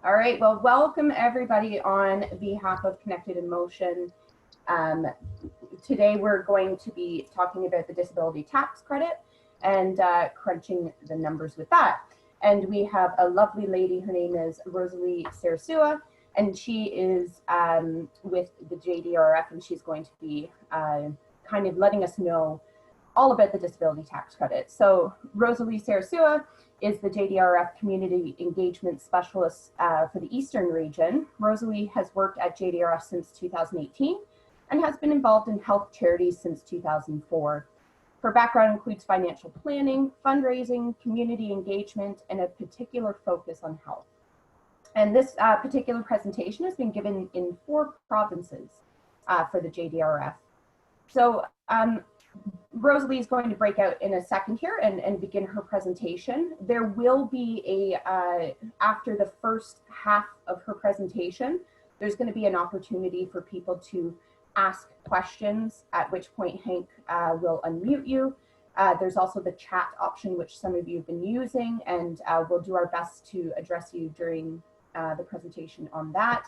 All right, well, welcome everybody on behalf of Connected in Motion. Today we're going to be talking about the disability tax credit and crunching the numbers with that. And we have a lovely lady, her name is Rosalie Sarasua, and she is with the JDRF, and she's going to be kind of letting us know all about the disability tax credit. So Rosalie Sarasua is the JDRF Community Engagement Specialist for the Eastern region. Rosalie has worked at JDRF since 2018 and has been involved in health charities since 2004. Her background includes financial planning, fundraising, community engagement, and a particular focus on health. And this particular presentation has been given in 4 provinces for the JDRF. So Rosalie is going to break out in a second here and begin her presentation. There will be after the first half of her presentation, there's going to be an opportunity for people to ask questions, at which point Hank will unmute you. There's also the chat option, which some of you have been using, and we'll do our best to address you during the presentation on that.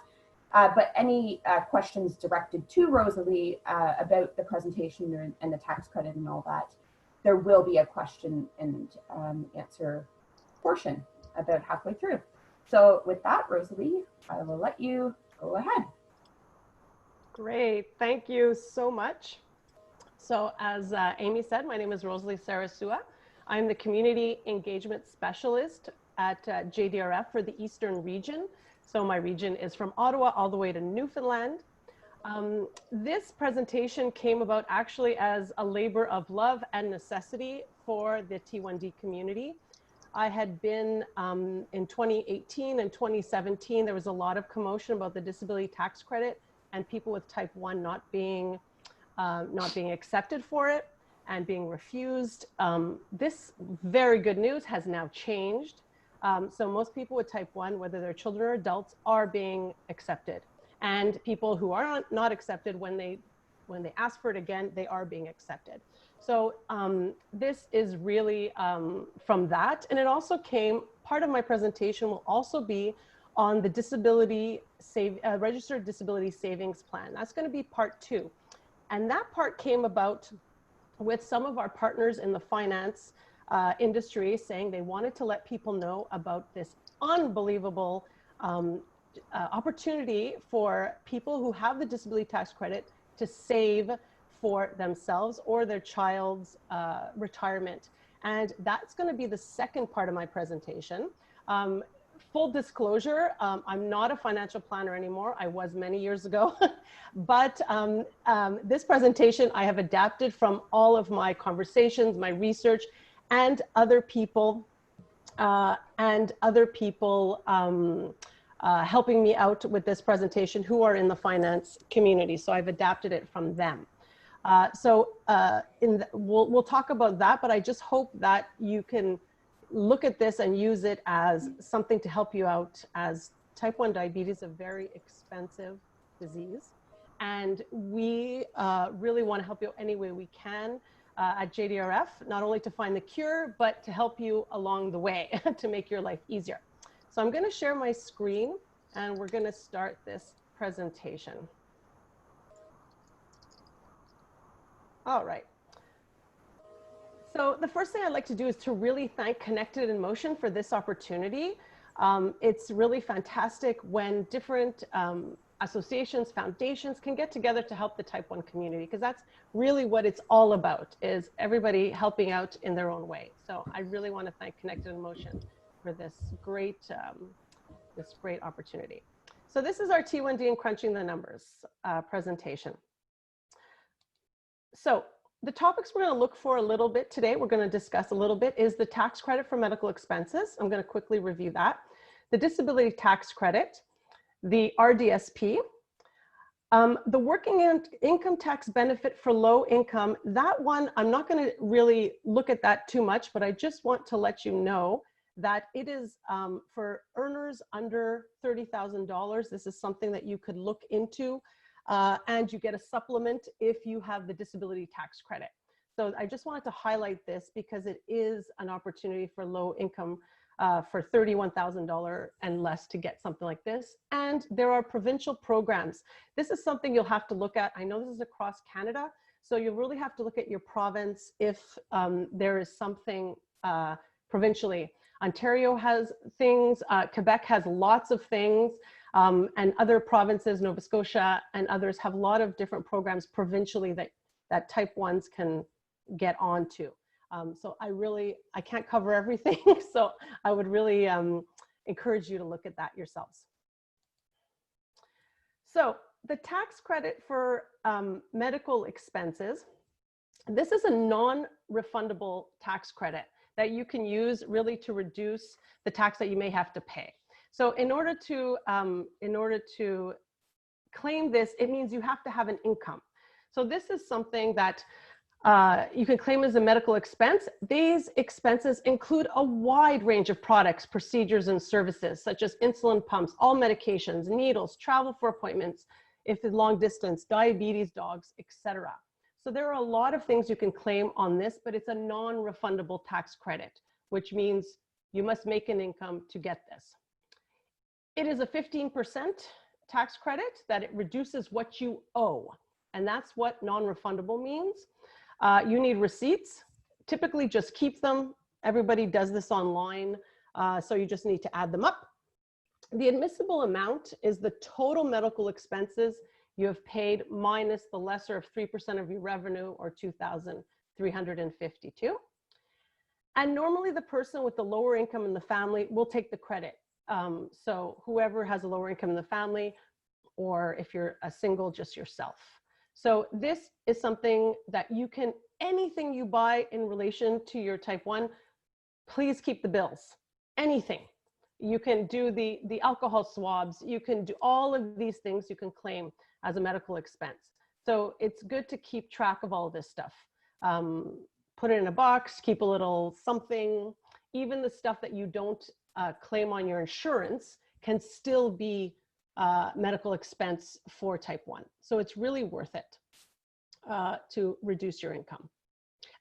But any questions directed to Rosalie about the presentation and the tax credit and all that, there will be a question and answer portion about halfway through. So with that, Rosalie, I will let you go ahead. Great, thank you so much. So as Amy said, my name is Rosalie Sarasua. I'm the Community Engagement Specialist at JDRF for the Eastern region. So my region is from Ottawa all the way to Newfoundland. This presentation came about actually as a labor of love and necessity for the T1D community. I had been in 2018 and 2017, there was a lot of commotion about the disability tax credit and people with type 1 not being accepted for it and being refused. This very good news has now changed. So most people with type 1, whether they're children or adults, are being accepted. And people who are not accepted, when they ask for it again, they are being accepted. So this is really from that. And it also came, part of my presentation will also be on the registered disability savings plan. That's going to be part 2. And that part came about with some of our partners in the finance industry saying they wanted to let people know about this unbelievable opportunity for people who have the disability tax credit to save for themselves or their child's retirement. And that's going to be the second part of my presentation. Full disclosure, I'm not a financial planner anymore. I was many years ago, but this presentation I have adapted from all of my conversations, my research, and other people helping me out with this presentation who are in the finance community. So I've adapted it from them. We'll talk about that, but I just hope that you can look at this and use it as something to help you out, as type 1 diabetes is a very expensive disease. And we really want to help you any way we can. At JDRF, not only to find the cure, but to help you along the way to make your life easier. So I'm going to share my screen and we're going to start this presentation. All right. So the first thing I'd like to do is to really thank Connected in Motion for this opportunity. It's really fantastic when different associations, foundations can get together to help the type 1 community, because that's really what it's all about, is everybody helping out in their own way. So I really want to thank Connected in Motion for this great opportunity. So this is our T1D and Crunching the Numbers presentation. So the topics we're going to look for a little bit today, we're going to discuss a little bit, is the tax credit for medical expenses. I'm going to quickly review that. The disability tax credit, the RDSP, the working income tax benefit for low income, that one, I'm not going to really look at that too much, but I just want to let you know that it is for earners under $30,000. This is something that you could look into, and you get a supplement if you have the disability tax credit. So I just wanted to highlight this because it is an opportunity for low income for $31,000 and less to get something like this. And there are provincial programs. This is something you'll have to look at. I know this is across Canada, so you really have to look at your province if there is something provincially. Ontario has things, Quebec has lots of things, and other provinces, Nova Scotia and others, have a lot of different programs provincially that type 1s can get onto. So I can't cover everything, so I would really encourage you to look at that yourselves. So the tax credit for medical expenses, this is a non-refundable tax credit that you can use really to reduce the tax that you may have to pay. So in order to claim this, it means you have to have an income. So this is something that you can claim as a medical expense. These expenses include a wide range of products, procedures, and services, such as insulin pumps, all medications, needles, travel for appointments, if it's long distance, diabetes, dogs, etc. So there are a lot of things you can claim on this, but it's a non-refundable tax credit, which means you must make an income to get this. It is a 15% tax credit that it reduces what you owe. And that's what non-refundable means. You need receipts. Typically just keep them. Everybody does this online. So you just need to add them up. The admissible amount is the total medical expenses you have paid minus the lesser of 3% of your revenue, or $2,352. And normally the person with the lower income in the family will take the credit. So whoever has a lower income in the family, or if you're a single, just yourself. So this is something that you can, anything you buy in relation to your type 1, please keep the bills, anything. You can do the alcohol swabs, you can do all of these things you can claim as a medical expense. So it's good to keep track of all of this stuff. Put it in a box, keep a little something. Even the stuff that you don't claim on your insurance can still be medical expense for type 1. So it's really worth it to reduce your income.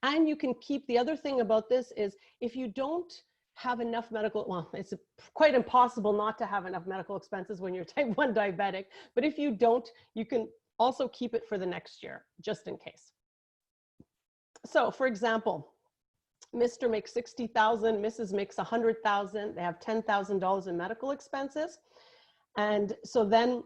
And you can keep, the other thing about this is if you don't have enough medical, well, it's quite impossible not to have enough medical expenses when you're type 1 diabetic, but if you don't, you can also keep it for the next year, just in case. So for example, Mr. makes $60,000, Mrs. makes $100,000, they have $10,000 in medical expenses. And so then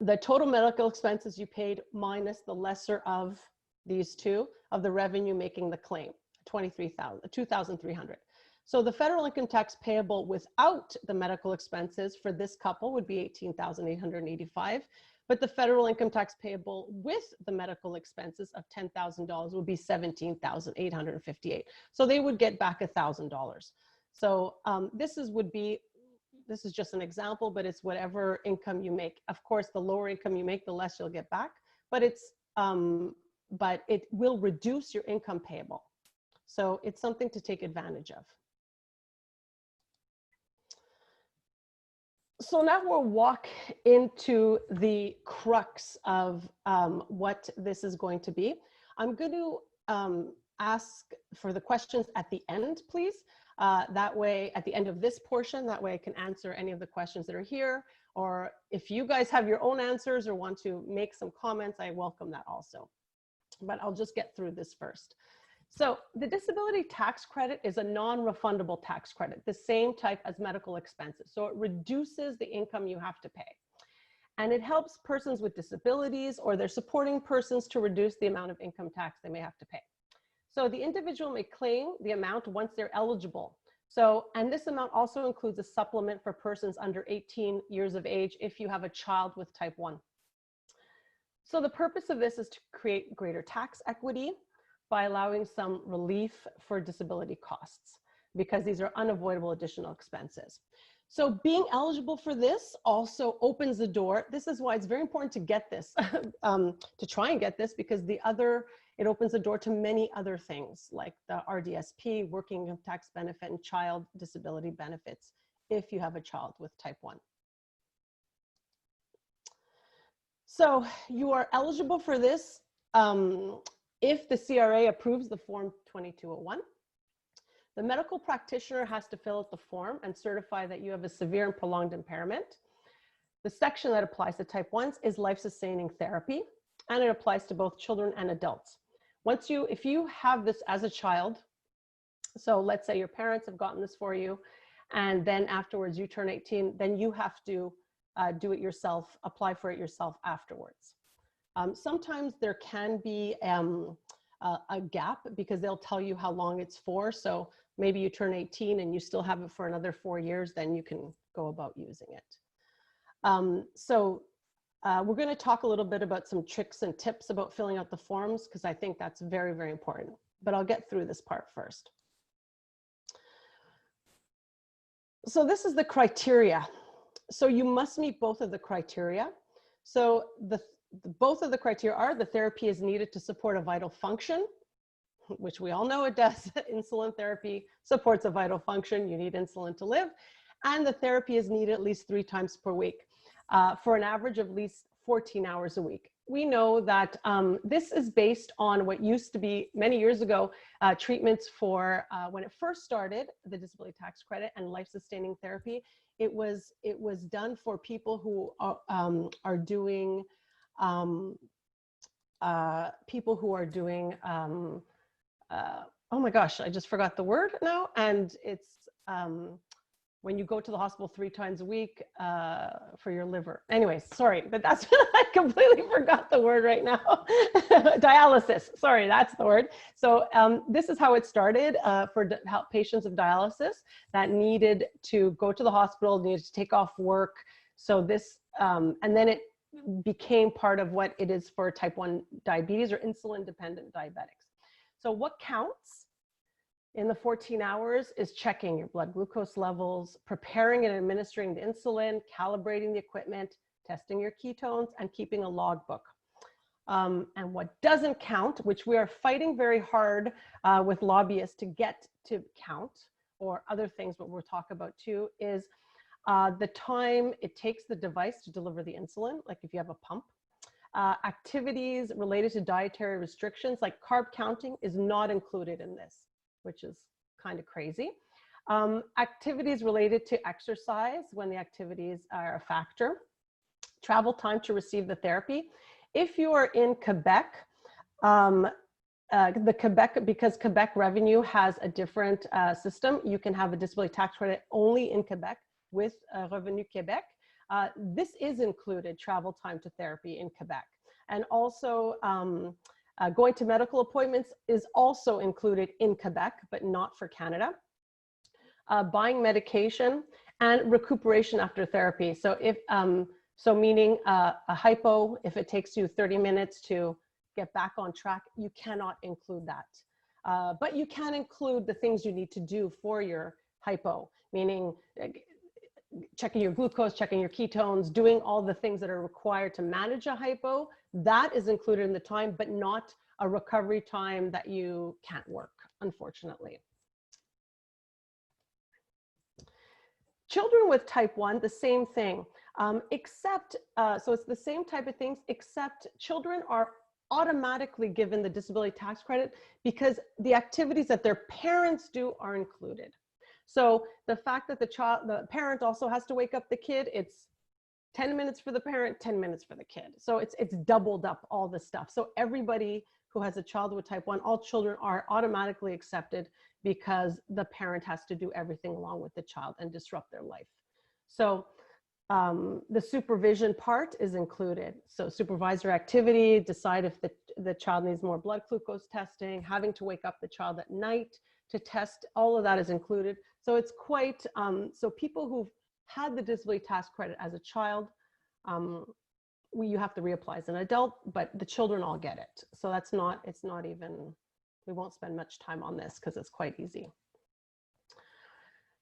the total medical expenses you paid minus the lesser of these two of the revenue making the claim, $2,300. So the federal income tax payable without the medical expenses for this couple would be $18,885, but the federal income tax payable with the medical expenses of $10,000 would be $17,858. So they would get back $1,000. So this is just an example, but it's whatever income you make. Of course, the lower income you make, the less you'll get back, but but it will reduce your income payable. So it's something to take advantage of. So now we'll walk into the crux of what this is going to be. I'm going to ask for the questions at the end, please. That way, at the end of this portion, that way I can answer any of the questions that are here. Or if you guys have your own answers or want to make some comments, I welcome that also. But I'll just get through this first. So the disability tax credit is a non-refundable tax credit, the same type as medical expenses. So it reduces the income you have to pay. And it helps persons with disabilities or their supporting persons to reduce the amount of income tax they may have to pay. So the individual may claim the amount once they're eligible. So, and this amount also includes a supplement for persons under 18 years of age if you have a child with type 1. So the purpose of this is to create greater tax equity by allowing some relief for disability costs, because these are unavoidable additional expenses. So being eligible for this also opens the door. This is why it's very important to get this, to try and get this, because it opens the door to many other things like the RDSP, working tax benefit, and child disability benefits if you have a child with type 1. So you are eligible for this if the CRA approves the Form 2201. The medical practitioner has to fill out the form and certify that you have a severe and prolonged impairment. The section that applies to type 1s is life-sustaining therapy, and it applies to both children and adults. If you have this as a child, so let's say your parents have gotten this for you, and then afterwards you turn 18, then you have to do it yourself, apply for it yourself afterwards. Sometimes there can be a gap because they'll tell you how long it's for. So maybe you turn 18 and you still have it for another 4 years, then you can go about using it. We're going to talk a little bit about some tricks and tips about filling out the forms, because I think that's very, very important. But I'll get through this part first. So this is the criteria. So you must meet both of the criteria. So both of the criteria are: the therapy is needed to support a vital function, which we all know it does. Insulin therapy supports a vital function. You need insulin to live. And the therapy is needed at least 3 times per week for an average of at least 14 hours a week. We know that this is based on what used to be many years ago, treatments for when it first started, the disability tax credit and life-sustaining therapy. It was done for people who are doing oh my gosh, I just forgot the word now. And it's when you go to the hospital 3 times a week for your liver. Anyways, sorry, but that's I completely forgot the word right now. Dialysis, sorry, that's the word. So this is how it started for patients of dialysis that needed to go to the hospital, needed to take off work. So this, and then it became part of what it is for type 1 diabetes or insulin-dependent diabetics. So what counts in the 14 hours is checking your blood glucose levels, preparing and administering the insulin, calibrating the equipment, testing your ketones, and keeping a logbook. And what doesn't count, which we are fighting very hard with lobbyists to get to count, or other things what we'll talk about too, is the time it takes the device to deliver the insulin, like if you have a pump. Activities related to dietary restrictions, like carb counting, is not included in this, which is kind of crazy. Activities related to exercise, when the activities are a factor. Travel time to receive the therapy. If you are in Quebec, because Quebec revenue has a different system, you can have a disability tax credit only in Quebec with Revenu Québec. This is included, travel time to therapy in Quebec. And also going to medical appointments is also included in Quebec, but not for Canada. Buying medication and recuperation after therapy. So if, meaning a hypo, if it takes you 30 minutes to get back on track, you cannot include that. But you can include the things you need to do for your hypo, meaning checking your glucose, checking your ketones, doing all the things that are required to manage a hypo. That is included in the time, but not a recovery time that you can't work, unfortunately. Children with type 1, the same thing, except, so it's the same type of things, except children are automatically given the disability tax credit because the activities that their parents do are included. So the fact that the parent also has to wake up the kid, it's 10 minutes for the parent, 10 minutes for the kid. So it's doubled up all this stuff. So everybody who has a child with type 1, all children are automatically accepted because the parent has to do everything along with the child and disrupt their life. So the supervision part is included. So supervisor activity, decide if the child needs more blood glucose testing, having to wake up the child at night to test, all of that is included. So it's quite, so people who've had the disability tax credit as a child, you have to reapply as an adult, but the children all get it. So that's not, it's not even, we won't spend much time on this because it's quite easy.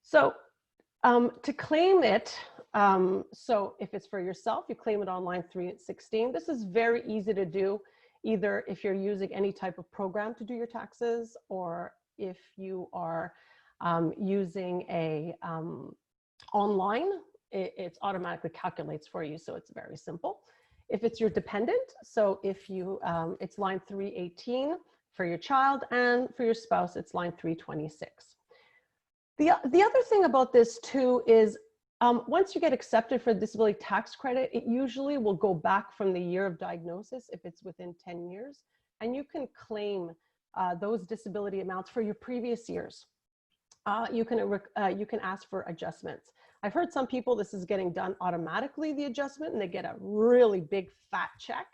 So to claim it, so if it's for yourself, you claim it on line 316. This is very easy to do, either if you're using any type of program to do your taxes, or if you are using a online, it automatically calculates for you, so it's very simple. If it's your dependent, so if you, it's line 318 for your child, and for your spouse, it's line 326. The other thing about this too is once you get accepted for disability tax credit, it usually will go back from the year of diagnosis if it's within 10 years, and you can claim those disability amounts for your previous years. You can ask for adjustments. I've heard some people, this is getting done automatically, the adjustment, and they get a really big fat check.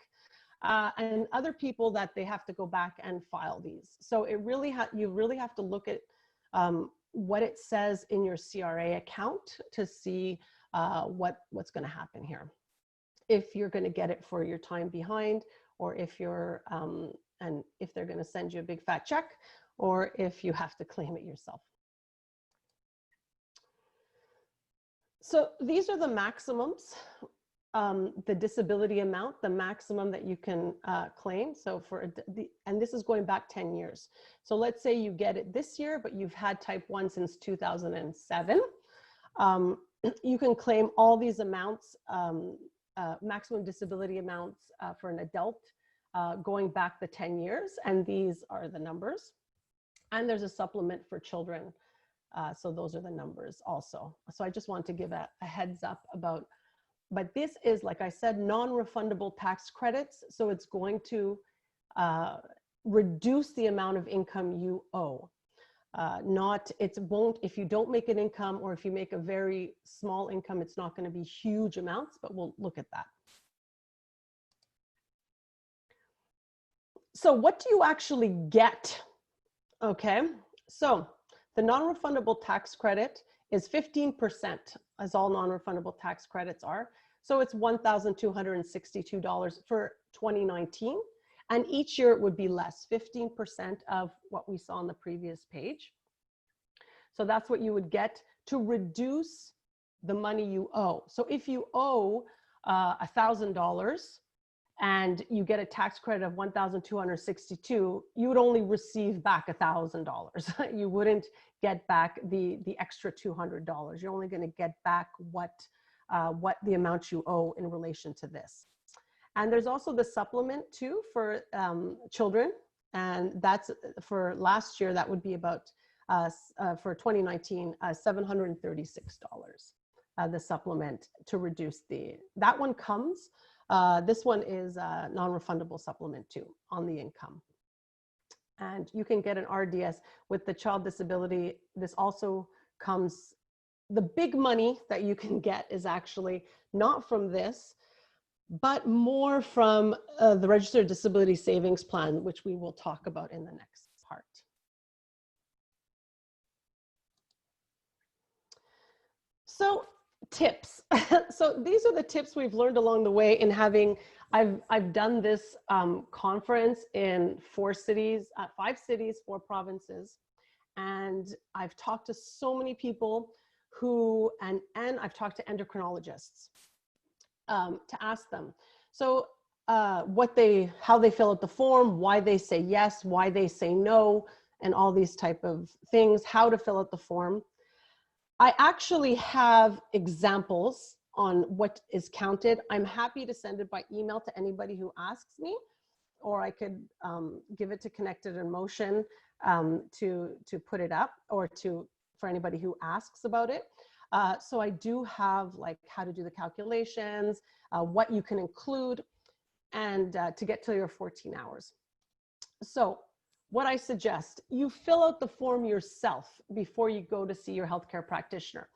And other people that they have to go back and file these. So it really you really have to look at what it says in your CRA account to see what's going to happen here. If you're going to get it for your time behind, or if you're and if they're going to send you a big fat check, or if you have to claim it yourself. So these are the maximums, the disability amount, the maximum that you can claim. So for and this is going back 10 years. So let's say you get it this year, but you've had type 1 since 2007. You can claim all these amounts, maximum disability amounts for an adult going back the 10 years. And these are the numbers. And there's a supplement for children. So those are the numbers also. So I just want to give a heads up about, but this is, like I said, non-refundable tax credits. So it's going to reduce the amount of income you owe. It won't, if you don't make an income, or if you make a very small income, it's not going to be huge amounts, but we'll look at that. So what do you actually get? Okay, so the non-refundable tax credit is 15%, as all non-refundable tax credits are. So it's $1,262 for 2019. And each year it would be less, 15% of what we saw on the previous page. So that's what you would get to reduce the money you owe. So if you owe $1,000 and you get a tax credit of $1,262, you would only receive back $1,000. You wouldn't get back the extra $200. You're only going to get back what the amount you owe in relation to this. And there's also the supplement too for children, and that's for last year. That would be about for 2019 $736. The supplement to reduce that one comes. This one is a non-refundable supplement too on the income. And you can get an RDS with the child disability. This also comes, the big money that you can get is actually not from this, but more from the Registered Disability Savings Plan, which we will talk about in the next part. So tips. So these are the tips we've learned along the way in having, I've done this conference in 4 cities, 5 cities, 4 provinces. And I've talked to so many people who, and I've talked to endocrinologists to ask them. So how they fill out the form, why they say yes, why they say no, and all these type of things, how to fill out the form. I actually have examples on what is counted. I'm happy to send it by email to anybody who asks me, or I could give it to Connected in Motion to put it up, or for anybody who asks about it. So I do have like how to do the calculations, what you can include, and to get to your 14 hours. So what I suggest, you fill out the form yourself before you go to see your healthcare practitioner.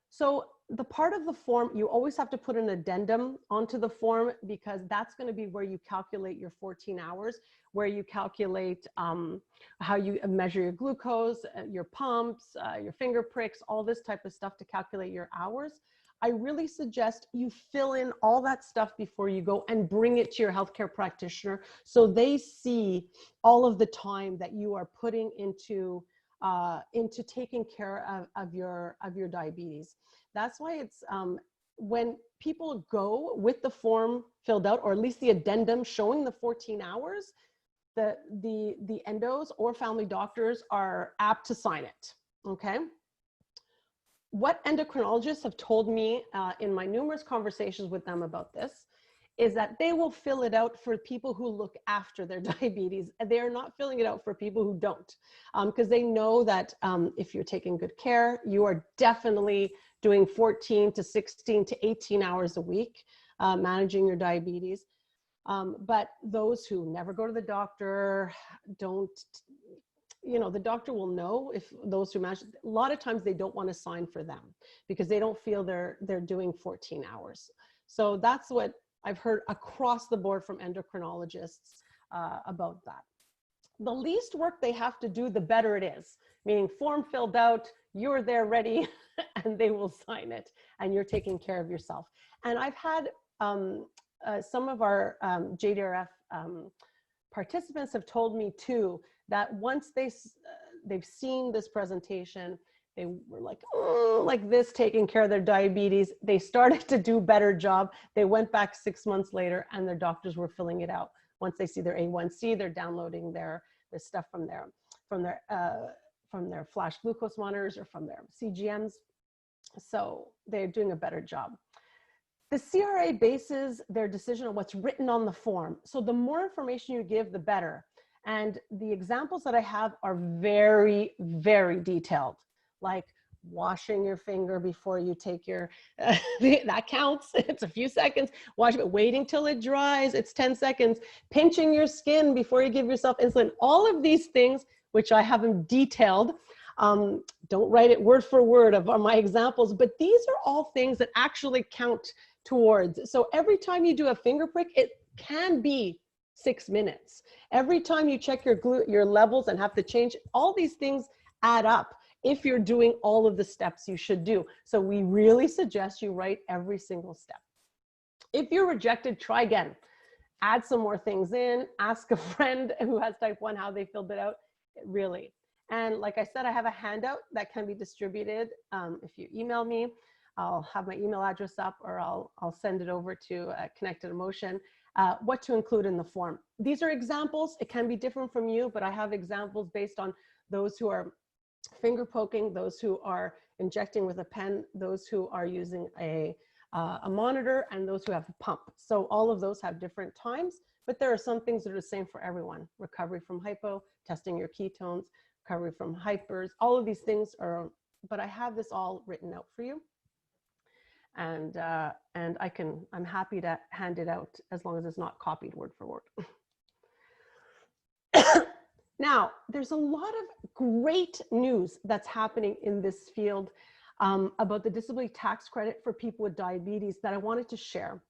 So the part of the form, you always have to put an addendum onto the form, because that's going to be where you calculate your 14 hours, where you calculate how you measure your glucose, your pumps, your finger pricks, all this type of stuff to calculate your hours. I really suggest you fill in all that stuff before you go and bring it to your healthcare practitioner, so they see all of the time that you are putting into taking care of your diabetes. That's why it's when people go with the form filled out, or at least the addendum showing the 14 hours, the endos or family doctors are apt to sign it. Okay. What endocrinologists have told me in my numerous conversations with them about this is that they will fill it out for people who look after their diabetes. They're not filling it out for people who don't, because they know that if you're taking good care, you are definitely doing 14 to 16 to 18 hours a week managing your diabetes. But those who never go to the doctor, don't, you know, the doctor will know if those who manage, a lot of times they don't want to sign for them because they don't feel they're doing 14 hours. So that's what I've heard across the board from endocrinologists about that. The least work they have to do, the better it is, meaning form filled out, you're there ready, and they will sign it, and you're taking care of yourself. And I've had some of our JDRF participants have told me too, that once they've seen this presentation, they were like this, taking care of their diabetes. They started to do a better job. They went back 6 months later and their doctors were filling it out. Once they see their A1C, they're downloading their stuff from their flash glucose monitors or from their CGMs. So they're doing a better job. The CRA bases their decision on what's written on the form. So the more information you give, the better. And the examples that I have are very, very detailed. Like washing your finger before you take your, that counts, it's a few seconds. Wash it, waiting till it dries, it's 10 seconds. Pinching your skin before you give yourself insulin. All of these things, which I have them detailed, don't write it word for word of my examples, but these are all things that actually count towards. So every time you do a finger prick, it can be 6 minutes. Every time you check your levels and have to change, all these things add up if you're doing all of the steps you should do. So we really suggest you write every single step. If you're rejected, try again. Add some more things in, ask a friend who has type 1 how they filled it out, really. And like I said, I have a handout that can be distributed. If you email me, I'll have my email address up, or I'll send it over to Connected Emotion, what to include in the form. These are examples. It can be different from you, but I have examples based on those who are finger poking, those who are injecting with a pen, those who are using a monitor, and those who have a pump. So all of those have different times, but there are some things that are the same for everyone. Recovery from hypo, testing your ketones, recovery from hypers, all of these things are, but I have this all written out for you. And I'm happy to hand it out as long as it's not copied word for word. Now, there's a lot of great news that's happening in this field about the disability tax credit for people with diabetes that I wanted to share.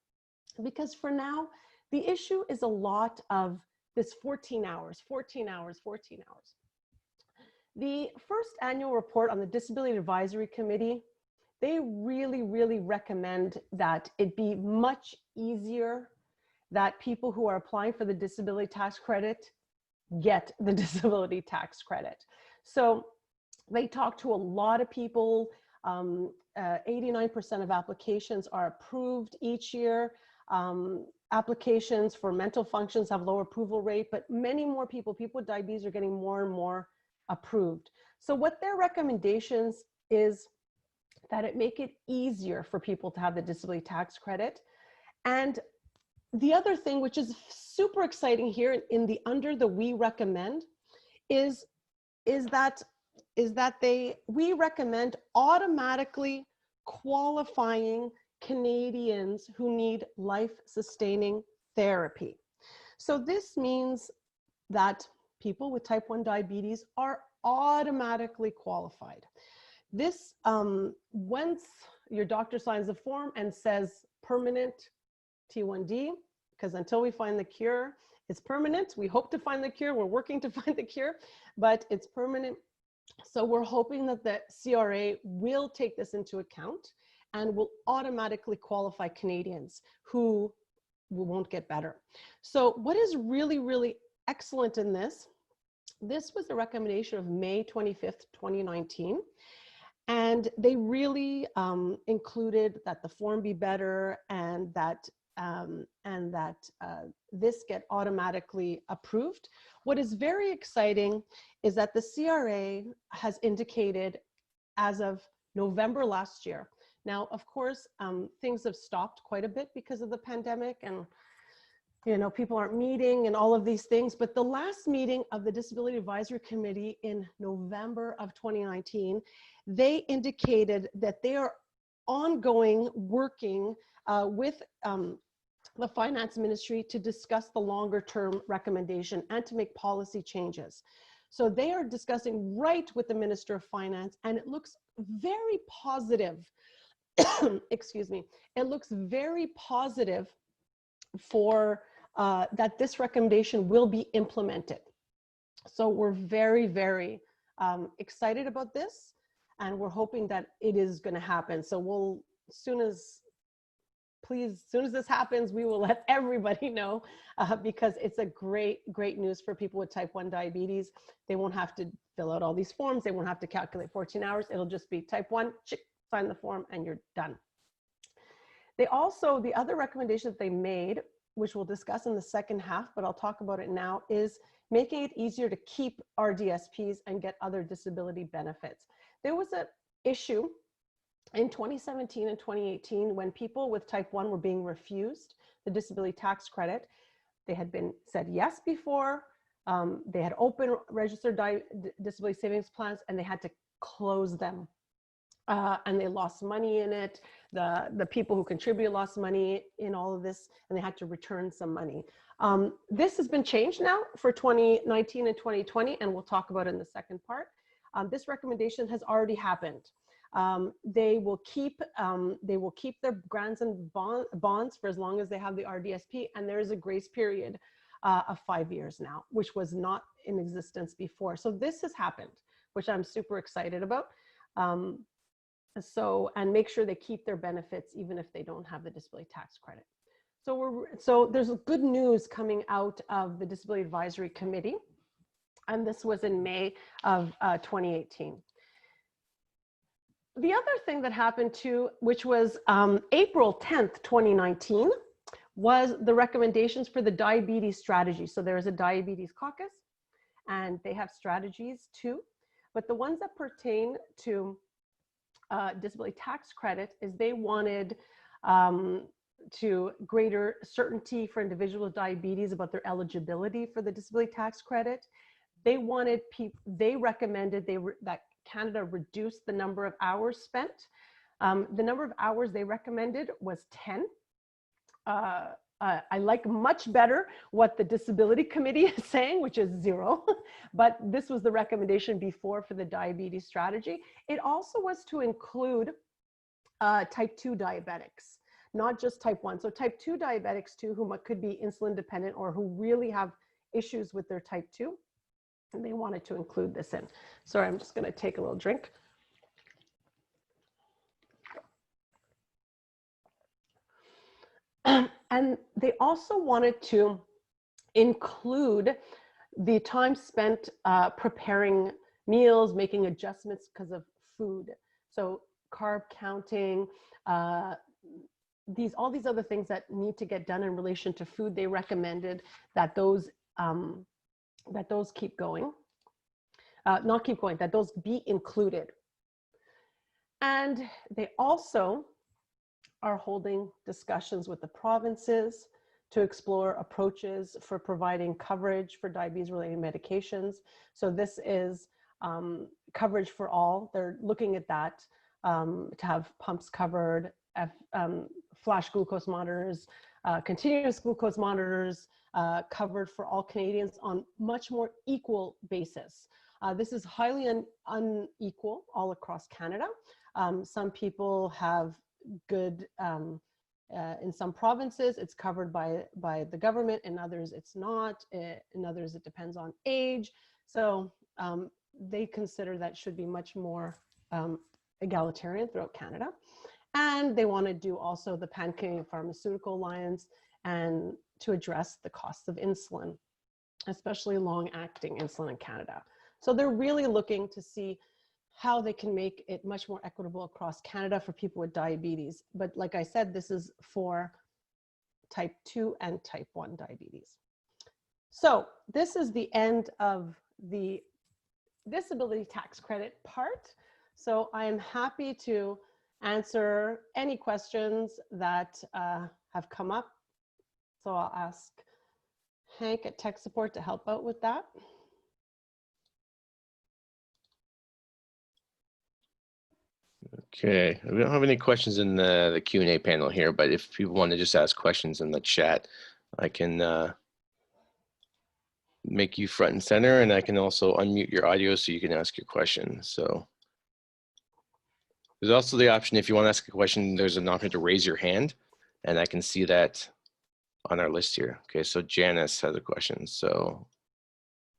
Because for now, the issue is a lot of this 14 hours, 14 hours, 14 hours. The first annual report on the Disability Advisory Committee, they really, really recommend that it be much easier that people who are applying for the disability tax credit get the disability tax credit. So they talk to a lot of people. 89% of applications are approved each year. Applications for mental functions have lower approval rate, but many more people with diabetes are getting more and more approved. So what their recommendations is that it make it easier for people to have the disability tax credit. And the other thing, which is super exciting here in the under the we recommend, is that we recommend automatically qualifying Canadians who need life-sustaining therapy. So this means that people with type 1 diabetes are automatically qualified. This, once your doctor signs a form and says permanent T1D, because until we find the cure, it's permanent. We hope to find the cure. We're working to find the cure, but it's permanent. So we're hoping that the CRA will take this into account and will automatically qualify Canadians who won't get better. So what is really, really excellent in this was the recommendation of May 25th, 2019. And they really included that the form be better and that this get automatically approved. What is very exciting is that the CRA has indicated as of November last year Now, of course, things have stopped quite a bit because of the pandemic, and you know, people aren't meeting and all of these things. But the last meeting of the Disability Advisory Committee in November of 2019, they indicated that they are ongoing working with the Finance Ministry to discuss the longer term recommendation and to make policy changes. So they are discussing right with the Minister of Finance, and it looks very positive. Excuse me. It looks very positive for that this recommendation will be implemented. So we're very, very excited about this, and we're hoping that it is going to happen. So we'll, as soon as this happens, we will let everybody know because it's a great news for people with type 1 diabetes. They won't have to fill out all these forms. They won't have to calculate 14 hours. It'll just be type 1, sign the form, and you're done. They also, the other recommendation that they made, which we'll discuss in the second half, but I'll talk about it now, is making it easier to keep RDSPs and get other disability benefits. There was an issue in 2017 and 2018 when people with type 1 were being refused the disability tax credit. They had been said yes before, they had open registered disability savings plans, and they had to close them. And they lost money in it. The people who contributed lost money in all of this, and they had to return some money. This has been changed now for 2019 and 2020, and we'll talk about it in the second part. This recommendation has already happened. They will keep their grants and bonds for as long as they have the RDSP, and there is a grace period of 5 years now, which was not in existence before. So this has happened, which I'm super excited about. And make sure they keep their benefits even if they don't have the disability tax credit. So there's good news coming out of the Disability Advisory Committee, and this was in May of 2018. The other thing that happened too, which was April 10th, 2019, was the recommendations for the diabetes strategy. So there is a diabetes caucus, and they have strategies too, but the ones that pertain to disability tax credit is they wanted to greater certainty for individuals with diabetes about their eligibility for the disability tax credit. They wanted they recommended that Canada reduce the number of hours spent. The number of hours they recommended was 10. I like much better what the Disability Committee is saying, which is 0, but this was the recommendation before for the diabetes strategy. It also was to include type 2 diabetics, not just type 1. So type 2 diabetics too, who could be insulin dependent or who really have issues with their type 2. And they wanted to include this in. Sorry, I'm just going to take a little drink. And they also wanted to include the time spent preparing meals, making adjustments because of food. So carb counting, all these other things that need to get done in relation to food. They recommended that those keep going, not keep going, that those be included. And they also are holding discussions with the provinces to explore approaches for providing coverage for diabetes-related medications. So this is coverage for all. They're looking at that to have pumps covered, flash glucose monitors, continuous glucose monitors covered for all Canadians on much more equal basis. This is highly unequal all across Canada. Some people have good, in some provinces it's covered by the government, in others it's not, in others it depends on age. So they consider that should be much more egalitarian throughout Canada. And they want to do also the Pan-Canadian Pharmaceutical Alliance and to address the cost of insulin, especially long-acting insulin in Canada. So they're really looking to see how they can make it much more equitable across Canada for people with diabetes. But like I said, this is for type 2 and type 1 diabetes. So this is the end of the disability tax credit part. So I am happy to answer any questions that have come up. So I'll ask Hank at tech support to help out with that. Okay, we don't have any questions in the Q&A panel here, but if people want to just ask questions in the chat, I can make you front and center, and I can also unmute your audio so you can ask your question. So there's also the option, if you want to ask a question, there's an option to raise your hand, and I can see that on our list here. Okay, so Janice has a question. So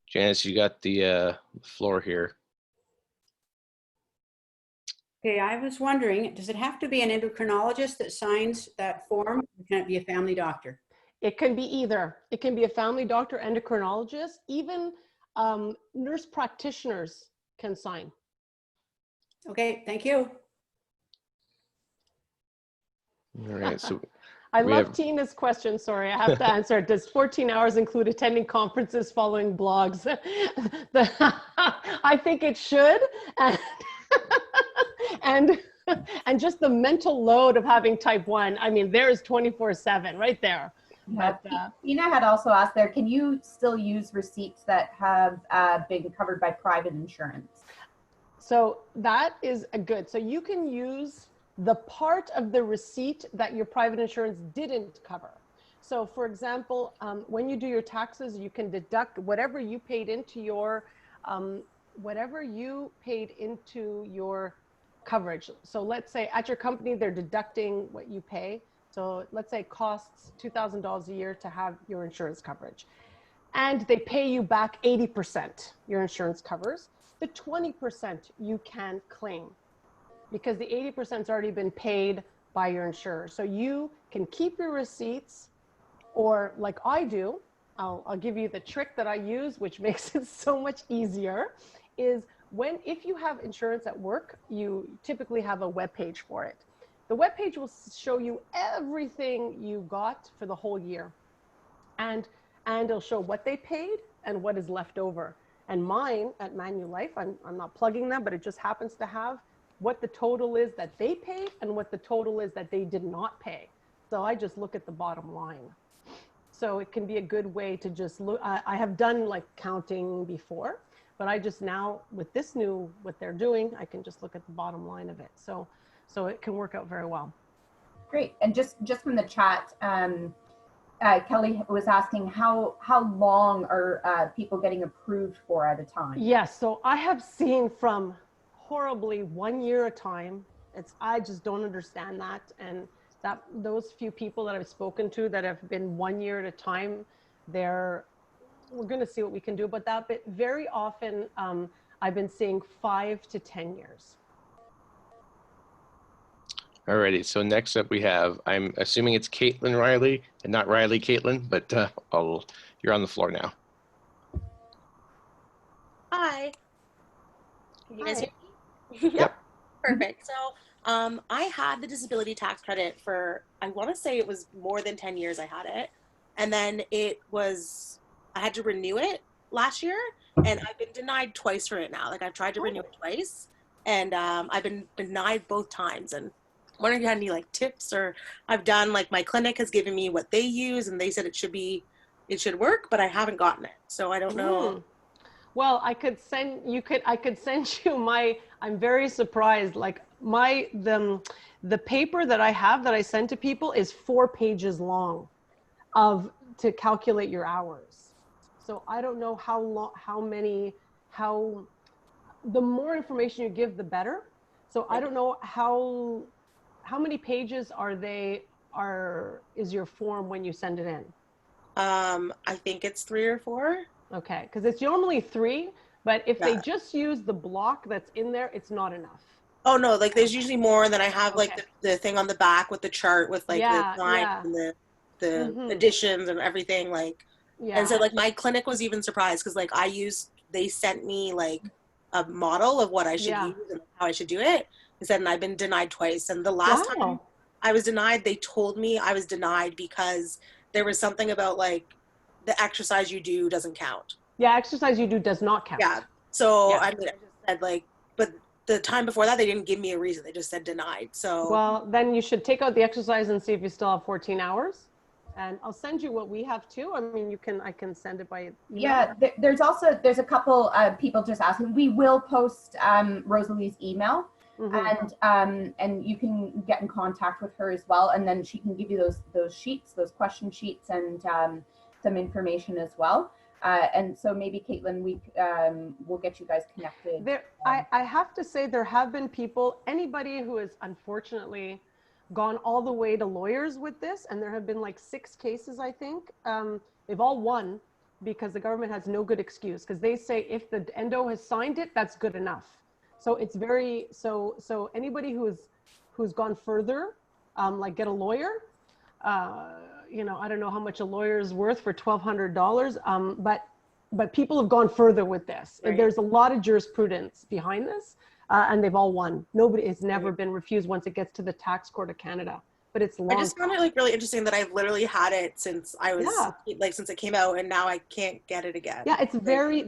Janice, you got the floor here. Okay, I was wondering, does it have to be an endocrinologist that signs that form? Or can it be a family doctor? It can be either. It can be a family doctor, endocrinologist, even nurse practitioners can sign. Okay, thank you. All right, so I love Tina's question. Sorry, I have to answer it. Does 14 hours include attending conferences, following blogs? I think it should. And just the mental load of having type 1. I mean, there's 24/7 right there. Yeah. But, Tina had also asked there, can you still use receipts that have been covered by private insurance? so that is a good. So you can use the part of the receipt that your private insurance didn't cover. So for example, when you do your taxes, you can deduct whatever you paid into your coverage. So let's say at your company, they're deducting what you pay. So let's say it costs $2,000 a year to have your insurance coverage. And they pay you back 80%, your insurance covers. The 20% you can claim because the 80% has already been paid by your insurer. So you can keep your receipts, or like I do, I'll give you the trick that I use, which makes it so much easier, is if you have insurance at work, you typically have a web page for it. The web page will show you everything you got for the whole year. And it'll show what they paid and what is left over. And mine at Manulife, I'm not plugging them, but it just happens to have what the total is that they paid and what the total is that they did not pay. So I just look at the bottom line. So it can be a good way to just look. I have done like counting before, but I just now with this new, what they're doing, I can just look at the bottom line of it. So it can work out very well. Great. And just from the chat, Kelly was asking how long are people getting approved for at a time? Yes. So I have seen from horribly 1 year at a time. I just don't understand that. And those few people that I've spoken to that have been 1 year at a time, we're going to see what we can do about that. But very often I've been seeing 5 to 10 years. Alrighty, so next up we have, I'm assuming it's Caitlin Riley and not Riley Caitlin, but you're on the floor now. Hi. Can you guys Hi. hear me? Yep. Perfect. So I had the disability tax credit for, I want to say it was more than 10 years I had it. And then I had to renew it last year, and I've been denied twice for it now. Like I've tried to renew it twice, and I've been denied both times. And I wonder if you had any like tips, or I've done like my clinic has given me what they use and they said it should work, but I haven't gotten it. So I don't know. Well, I could send you I'm very surprised. Like the paper that I have that I send to people is 4 pages long to calculate your hours. So I don't know the more information you give, the better. So I don't know how many pages is your form when you send it in? I think it's 3 or 4. Okay, because it's normally 3, but if they just use the block that's in there, it's not enough. Oh no, like there's usually more, and then I have like the thing on the back with the chart with like the line and the additions and everything, like. And so like my clinic was even surprised because like they sent me like a model of what I should use and how I should do it. They said, and I've been denied twice. And the last time I was denied, they told me I was denied because there was something about like the exercise you do doesn't count. Yeah, exercise you do does not count. Yeah. So I mean, I just said like, but the time before that, they didn't give me a reason. They just said denied. So Well, then you should take out the exercise and see if you still have 14 hours. And I'll send you what we have too. I mean, I can send it by email. Yeah, there's a couple people just asking. We will post Rosalie's email, and you can get in contact with her as well, and then she can give you those sheets, those question sheets, and some information as well. And so maybe Caitlin, we'll get you guys connected. I have to say there have been people, anybody who has unfortunately gone all the way to lawyers with this, and there have been like 6 cases, I think. They've all won because the government has no good excuse, because they say if the endo has signed it, that's good enough. So it's very, so anybody who's gone further, like get a lawyer, you know, I don't know how much a lawyer is worth for $1,200, but people have gone further with this. Right. There's a lot of jurisprudence behind this, and they've all won. Nobody has never been refused once it gets to the tax court of Canada. But it's long. I just found it like really interesting that I've literally had it since I was like since it came out, and now I can't get it again. Yeah, it's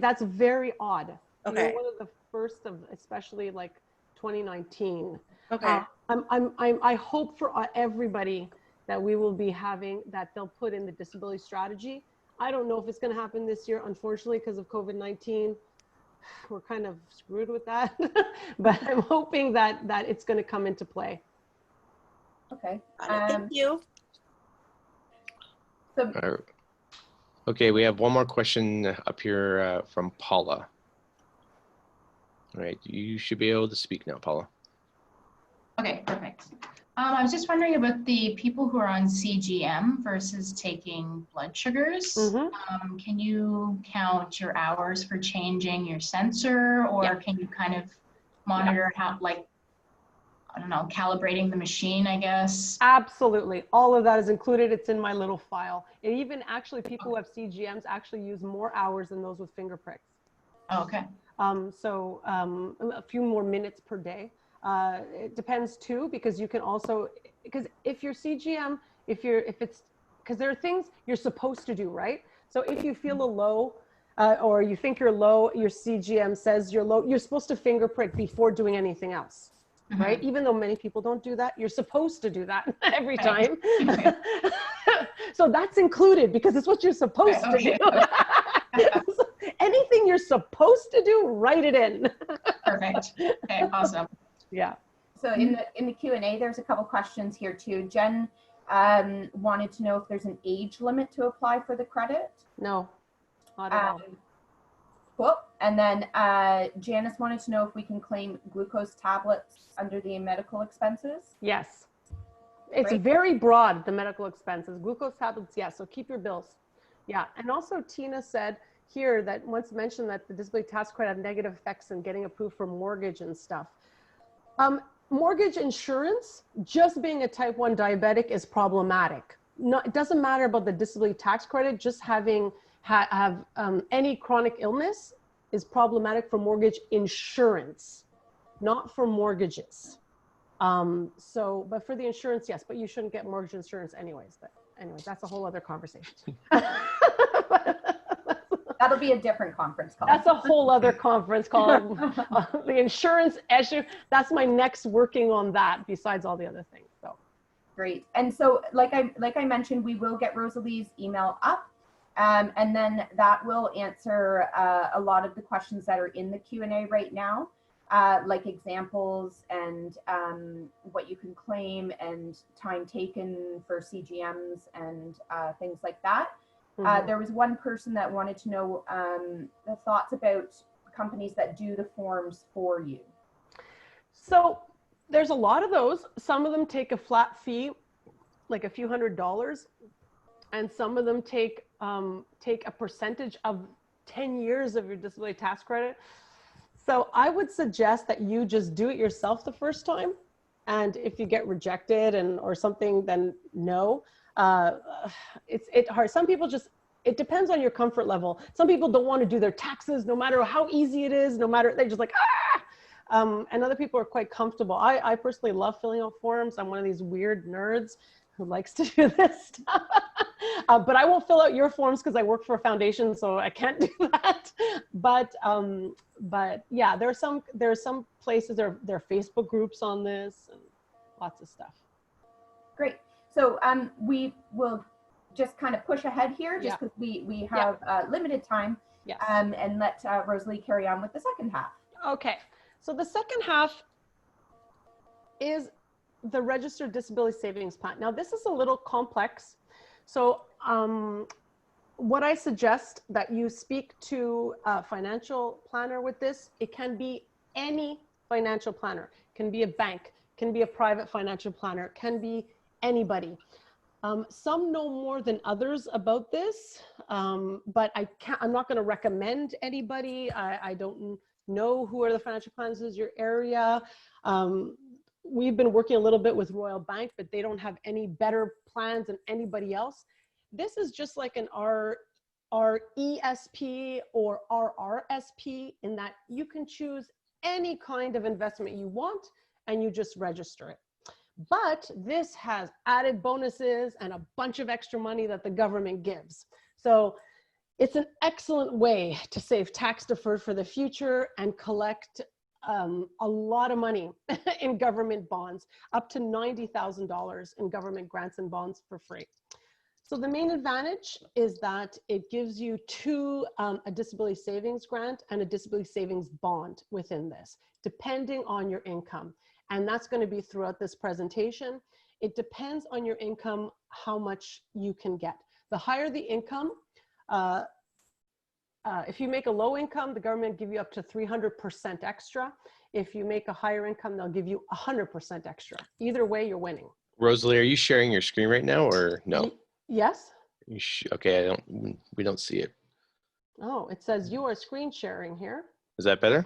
that's very odd. Okay. You know, one of the first of, especially like 2019. Okay. I hope for everybody that we will be having, that they'll put in the disability strategy. I don't know if it's going to happen this year, unfortunately, because of COVID-19. We're kind of screwed with that, but I'm hoping that it's going to come into play. Okay. Thank you. So, Okay, we have one more question up here from Paula. All right, you should be able to speak now, Paula. Okay, perfect. I was just wondering about the people who are on CGM versus taking blood sugars. Can you count your hours for changing your sensor, or can you kind of monitor how, like, I don't know, calibrating the machine, I guess? Absolutely. All of that is included. It's in my little file. And even actually people who have CGMs actually use more hours than those with finger pricks. Oh, okay. So a few more minutes per day. It depends too, because you can also, because if your CGM, because there are things you're supposed to do, right? So if you feel a low, or you think you're low, your CGM says you're low, you're supposed to finger prick before doing anything else, right? Even though many people don't do that, you're supposed to do that every time. So that's included because it's what you're supposed to do. So anything you're supposed to do, write it in. Perfect. Okay, awesome. Yeah. So in the Q&A, there's a couple questions here too. Jen wanted to know if there's an age limit to apply for the credit. No, not at all. Cool. And then Janice wanted to know if we can claim glucose tablets under the medical expenses. Yes. It's Great. very broad, the medical expenses. Glucose tablets, yes. So keep your bills. Yeah. And also Tina said here that once mentioned that the disability tax credit had negative effects in getting approved for mortgage and stuff. Mortgage insurance, just being a type 1 diabetic is problematic. No, it doesn't matter about the disability tax credit, just having have any chronic illness is problematic for mortgage insurance, not for mortgages. But for the insurance, yes, but you shouldn't get mortgage insurance anyways. But anyways, that's a whole other conversation. That'll be a different conference call. That's a whole other conference call. The insurance issue, that's my next working on that besides all the other things. So great. And so like I mentioned, we will get Rosalie's email up, and then that will answer a lot of the questions that are in the Q&A right now, like examples and what you can claim and time taken for CGMs and things like that. There was one person that wanted to know the thoughts about companies that do the forms for you. So there's a lot of those. Some of them take a flat fee, like a few $100s, and some of them take a percentage of 10 years of your disability tax credit. So I would suggest that you just do it yourself the first time, and if you get rejected or something, then no. It's hard. Some people just, it depends on your comfort level. Some people don't want to do their taxes, no matter how easy it is, no matter, they're just like, and other people are quite comfortable. I personally love filling out forms. I'm one of these weird nerds who likes to do this stuff. But I won't fill out your forms because I work for a foundation, so I can't do that. But yeah, there are some places, there are Facebook groups on this and lots of stuff. Great. So we will just kind of push ahead here, just because we have limited time. Yes. And let Rosalie carry on with the second half. Okay. So the second half is the registered disability savings plan. Now this is a little complex. So what I suggest that you speak to a financial planner with this. It can be any financial planner, it can be a bank, can be a private financial planner, can be anybody. Some know more than others about this, but I'm not going to recommend anybody. I don't know who are the financial planners in your area. We've been working a little bit with Royal Bank, but they don't have any better plans than anybody else. This is just like an RESP or RRSP in that you can choose any kind of investment you want and you just register it. But this has added bonuses and a bunch of extra money that the government gives. So it's an excellent way to save tax deferred for the future and collect a lot of money in government bonds, up to $90,000 in government grants and bonds for free. So the main advantage is that it gives you a disability savings grant and a disability savings bond within this, depending on your income. And that's going to be throughout this presentation. It depends on your income, how much you can get. The higher the income, if you make a low income, the government will give you up to 300% extra. If you make a higher income, they'll give you 100% extra. Either way, you're winning. Rosalie, are you sharing your screen right now or no? Yes. Okay, we don't see it. Oh, it says you are screen sharing here. Is that better?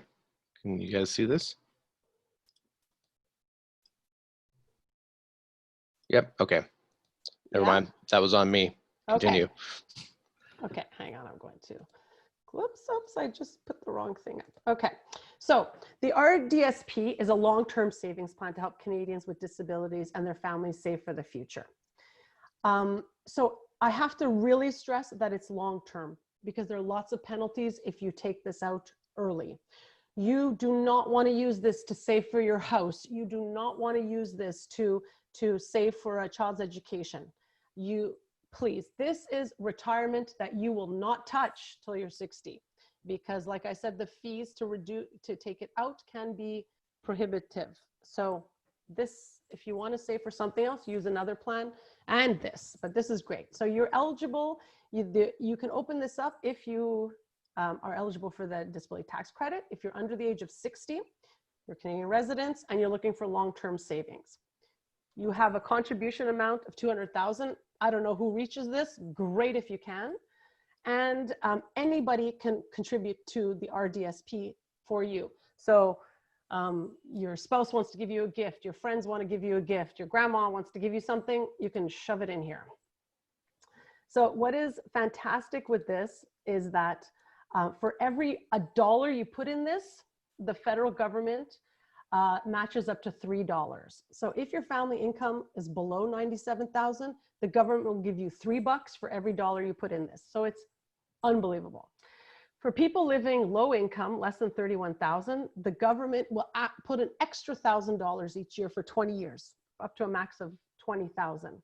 Can you guys see this? Yep, okay. Never mind, that was on me. Continue. Okay, hang on, I'm going to, whoops, I just put the wrong thing up. Okay, so the RDSP is a long-term savings plan to help Canadians with disabilities and their families save for the future. So I have to really stress that it's long-term because there are lots of penalties if you take this out early. You do not want to use this to save for your house. You do not want to use this to save for a child's education. Please, this is retirement that you will not touch till you're 60, because like I said, the fees to take it out can be prohibitive. So this, if you want to save for something else, use another plan and this, but this is great. So you're eligible, you can open this up if you are eligible for the disability tax credit. If you're under the age of 60, you're Canadian residents and you're looking for long-term savings. You have a contribution amount of $200,000. I don't know who reaches this. Great if you can. And anybody can contribute to the RDSP for you. So your spouse wants to give you a gift, your friends want to give you a gift, your grandma wants to give you something, you can shove it in here. So what is fantastic with this is that for every $1 you put in this, the federal government matches up to $3. So if your family income is below $97,000, the government will give you $3 for every $1 you put in this. So it's unbelievable. For people living low income, less than $31,000, the government will put an extra $1,000 each year for 20 years, up to a max of $20,000.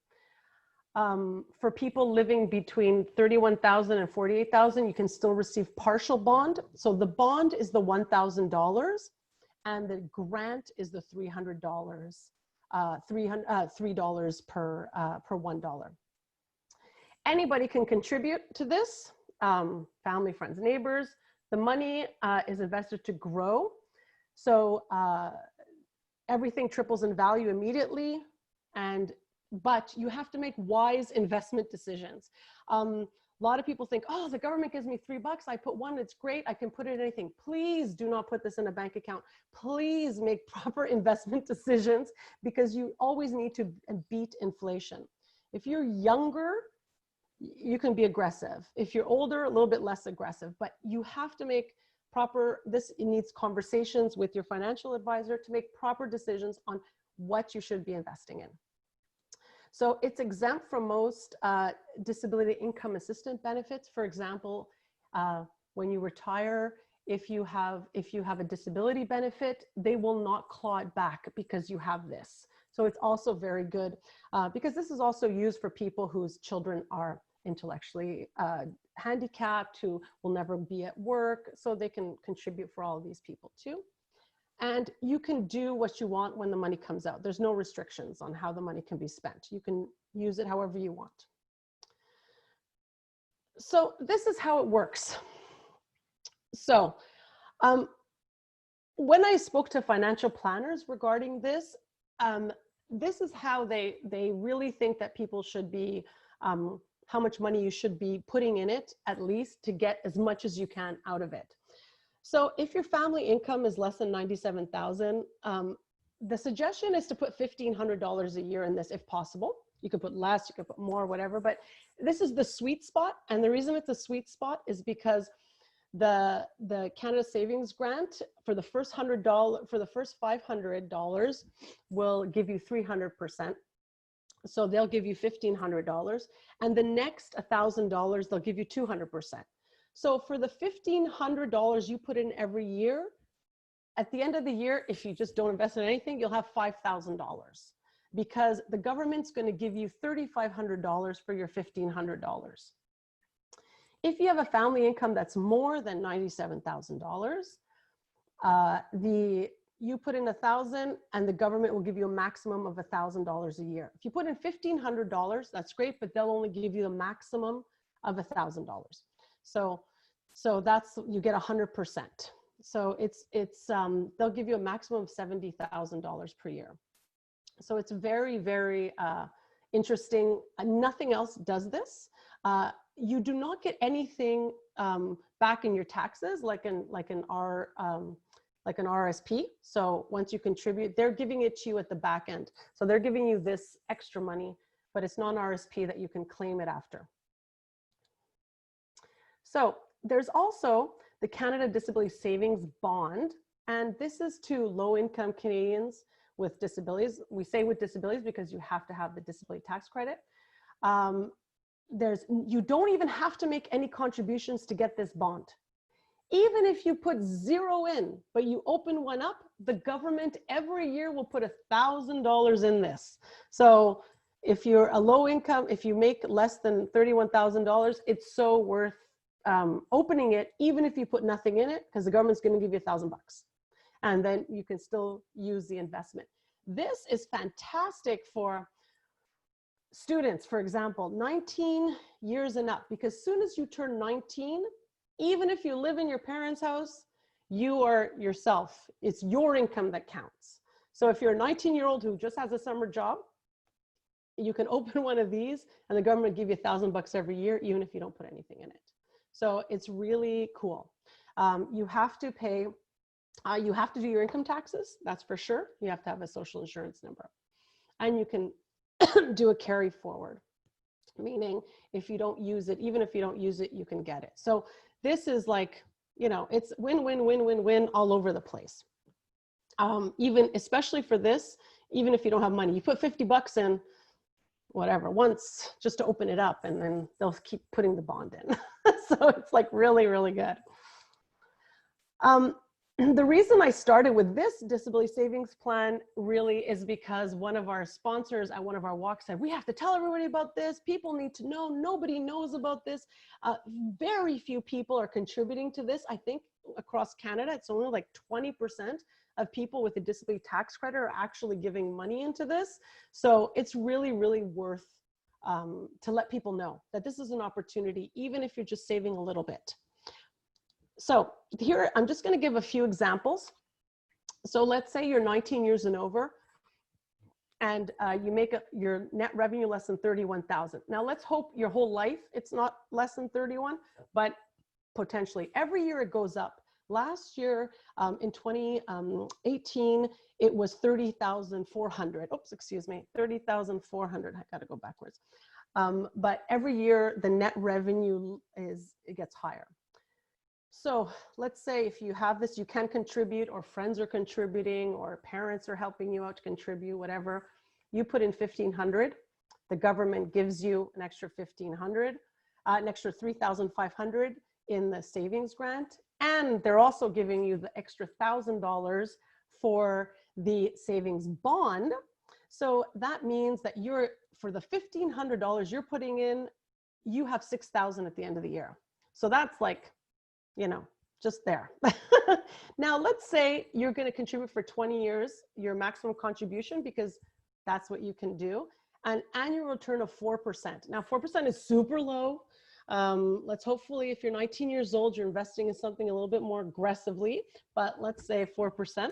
For people living between $31,000 and $48,000, you can still receive partial bond. So the bond is the $1,000 and the grant is the $300, $3 per $1. Anybody can contribute to this, family, friends, neighbors. The money is invested to grow. So everything triples in value immediately, but you have to make wise investment decisions. A lot of people think, oh, the government gives me $3. I put one, it's great. I can put it in anything. Please do not put this in a bank account. Please make proper investment decisions because you always need to beat inflation. If you're younger, you can be aggressive. If you're older, a little bit less aggressive, but you have to make it needs conversations with your financial advisor to make proper decisions on what you should be investing in. So it's exempt from most disability income assistance benefits. For example, when you retire, if you have a disability benefit, they will not claw it back because you have this. So it's also very good because this is also used for people whose children are intellectually handicapped, who will never be at work, so they can contribute for all of these people too. And you can do what you want when the money comes out. There's no restrictions on how the money can be spent. You can use it however you want. So this is how it works. So when I spoke to financial planners regarding this, this is how they really think that people should be, how much money you should be putting in it, at least, to get as much as you can out of it. So if your family income is less than $97,000, the suggestion is to put $1,500 a year in this if possible. You could put less, you could put more, whatever, but this is the sweet spot. And the reason it's a sweet spot is because the Canada Savings Grant for the first $100, for the first $500 will give you 300%. So they'll give you $1,500, and the next $1,000 they'll give you 200%. So for the $1,500 you put in every year, at the end of the year, if you just don't invest in anything, you'll have $5,000 because the government's going to give you $3,500 for your $1,500. If you have a family income that's more than $97,000, you put in $1,000 and the government will give you a maximum of $1,000 a year. If you put in $1,500, that's great, but they'll only give you a maximum of $1,000. So that's, you get 100%. So they'll give you a maximum of $70,000 per year. So it's very, very interesting. Nothing else does this. You do not get anything back in your taxes like an RSP. So once you contribute, they're giving it to you at the back end. So they're giving you this extra money, but it's not an RSP that you can claim it after. So there's also the Canada Disability Savings Bond, and this is to low-income Canadians with disabilities. We say with disabilities because you have to have the disability tax credit. You don't even have to make any contributions to get this bond. Even if you put zero in, but you open one up, the government every year will put $1,000 in this. So if you're a low income, if you make less than $31,000, it's so worth opening it, even if you put nothing in it, because the government's going to give you $1,000 bucks. And then you can still use the investment. This is fantastic for students, for example, 19 years and up, because as soon as you turn 19, even if you live in your parents' house, you are yourself. It's your income that counts. So if you're a 19-year-old who just has a summer job, you can open one of these and the government will give you $1,000 bucks every year, even if you don't put anything in it. So it's really cool. You have to pay, you have to do your income taxes, that's for sure. You have to have a social insurance number. And you can do a carry forward, meaning if you don't use it, even if you don't use it, you can get it. So this is like, you know, it's win, win, win, win, win all over the place. Even, especially for this, even if you don't have money, you put 50 bucks in, whatever, once just to open it up, and then they'll keep putting the bond in. So it's like really, really good. The reason I started with this disability savings plan really is because one of our sponsors at one of our walks said, we have to tell everybody about this. People need to know. Nobody knows about this. Very few people are contributing to this. I think across Canada, it's only like 20% of people with a disability tax credit are actually giving money into this. So it's really, really worth to let people know that this is an opportunity, even if you're just saving a little bit. So here, I'm just going to give a few examples. So let's say you're 19 years and over, and you make your net revenue less than 31,000. Now let's hope your whole life it's not less than 31, but potentially every year it goes up. Last year, in 2018, it was 30,400. Oops, excuse me, 30,400. I got to go backwards. But every year the net revenue it gets higher. So let's say if you have this, you can contribute, or friends are contributing, or parents are helping you out to contribute, whatever. You put in 1,500. The government gives you an extra $1,500, an extra $3,500 in the savings grant. And they're also giving you the extra $1,000 for the savings bond. So that means that for the $1,500 you're putting in, you have $6,000 at the end of the year. So that's like, you know, just there. Now, let's say you're going to contribute for 20 years, your maximum contribution, because that's what you can do, an annual return of 4%. Now, 4% is super low. Let's hopefully, if you're 19 years old, you're investing in something a little bit more aggressively, but let's say 4%.